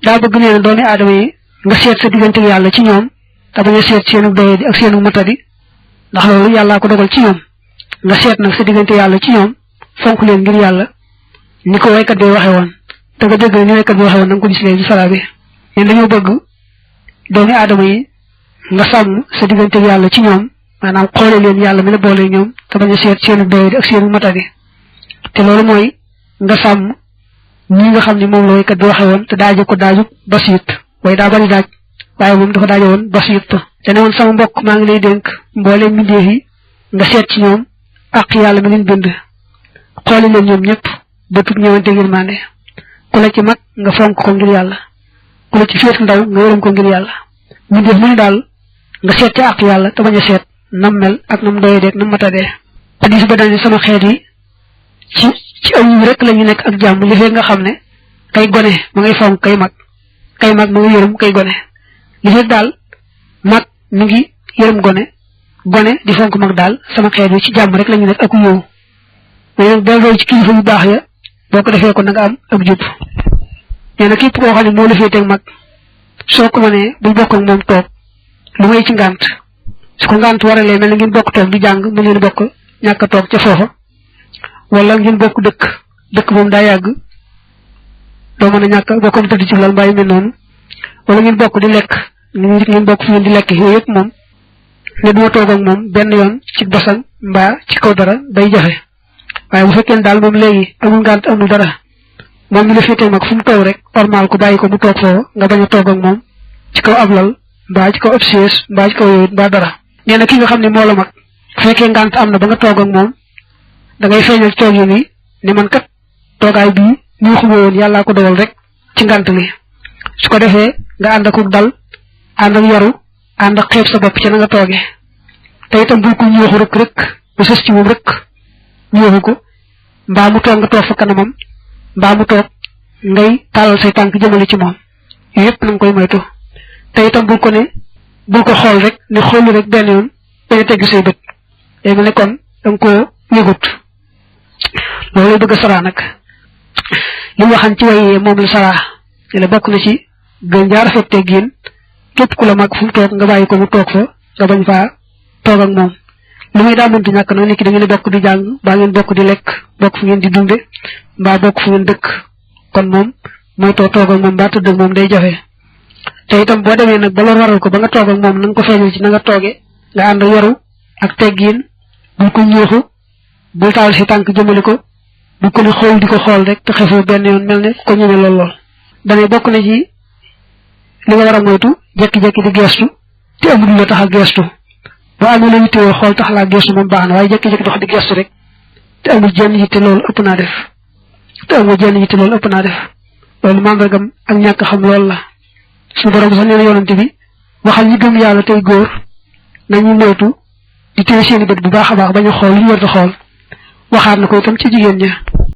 daa bëgg nee na doomi aadama yi nga seet sa diggante yàlla ci ñoom te bañ a seet seenu doye di ak seenu matadi ndax loolu yàllaa ko dogal ci ñoom nga seet nag sa diggante yàlla ci ñoom fonk leen ngir yàlla ni ko waykat bi waxe woon te nga dégg ni waykat bi waxe woon na nga ko gis léegi ci sara bi ñen dañoo bëgg doomi aadama yi nga sàmm sa diggante yàlla ci ñoom maanaam xoole leen yàlla mi la boole ñoom te bañ a seet seenu doye di ak seenu matadi te loolu mooy nga sàmm ñi nga xam ne moom la waykat bi waxe woon te daaje ko daaju basiit way daa bari daaj waaye moom dafa daaje woon basiit te ne woon sama mbokk maa ngi lay dénk mbooleem mbindeef yi nga seet ci ñoom ak yàlla mi leen bind xooli leen ñoom ñëpp bëtub ñëwante yërmande ku la ci mag nga fonk ko ngir yàlla ku la ci féet ndaw nga yërëm ko ngir yàlla mbindeef mu ne daal nga seet ci ak yàlla te bañ a seet nam mel ak nam doyee nam matadee hadis ba dañ sama xeet yi ci aw rek la ñu nekk ak jàmm li fekk nga xam ne kay gone ma ngay fonk kay mag ma ngay yërëm kay gone li fekk daal mag mi ngi yërëm gone di fonk mag daal sama xeet yi ci jàmm rek la ñu nekk ak yow mais nag boo roy ci kilifa yu baax ya boo ko defee ko na nga am ak jub nee na képp koo xam ne moo la féeteeg mag soo ko mënee bul bokk ak moom toog lu may ci ngànt su ko ngànt waralee mel na ngeen bokk toog di jàng mu ngeen bokk ñàkk a toog ca foofa wala ngeen bokk dëkk moom daa yàgg doo mën a ñàkk bokkam tëdd ci lal mbaa yu mel noonu wala ngeen bokk di lekk ngeen bokk fi ngeen di lekk yooyu yëpp moom ne duma toog ak moom benn yoon ci basang mbaa ci kaw dara day jafe waaye bu fekkee daal moom léegi amul ngànt amul dara moom mi la féetee mag fu mu toog rek normal ko bàyyi ko mu toog foofa nga bañ a toog ak moom ci kaw ab lal mbaa ci kaw ab siège mbaa ci kaw yooyu mbaa dara nee na ki nga xam ne moo la mag bu fekkee ngànt am na ba nga toog ak moom da ngay feeñal toog yi ni ne man kat toogaay bii ñu xuma woon yàllaa ko dogal rek ci ngànt li su ko defee nga ànd ak dal ànd ak yaru ànd ak xeeb sa bopp ci na nga toogee te itam bul ko ñëexu rek bu sës ci moom rek ñëexu ko mbaa mu toog nga toog fa kanamam mbaa mu toog ngay tàllal say tànk jëmale ci moom yooyu yëpp na nga koy moytu te itam bul ko xool rek ne xooli rek benn yoon bañ a tegg say bët day mel ne kon da nga koo yëgut loolu lay bëgg a saraa nag li mu waxan ci way moom la saraa te la bokk na ci gën jaar rafet teggin képp ku la mag fu mu toog nga bàyyi ko mu toog fa nga bañ faa toog ak moom li muy daa mënti ñàkk nag nit ki da ngeen bokk di jàng mbaa ngeen bokk di lekk bokk fu ngeen di dunde mbaa bokk fu ngeen dëkk kon moom mooy toog ak moom mbaa tëdd ak moom day jafe te itam boo demee nag ba loolu waral ko ba nga toog ak moom na nga ko feeñal ci na nga tooge nga ànd yaru ak teggin bul ko ñëexu bul taal si tànk jëmale ko bu ko ne xool di ko xool rek te xefoo benn yoon mel ne ko ñeme lool damay bokk na ci li nga war a moytu jekki-jekki di geestu te amul lu la tax a geestu boo amee la yittewoo xool tax laa geestu moom baax na waaye jekki-jekki dox di geestu rek te amul jenn yitte loolu ëpp naa def loolu màndargam ak ñàkk xam loolu la suñu borom sax nee na yonante bi waxal ñi gëm yàlla tey góor nañu moytu di téye seeni bët bu baax a baax bañ a xool li ñu war a xool waxaat na ko itam ci jigéen ña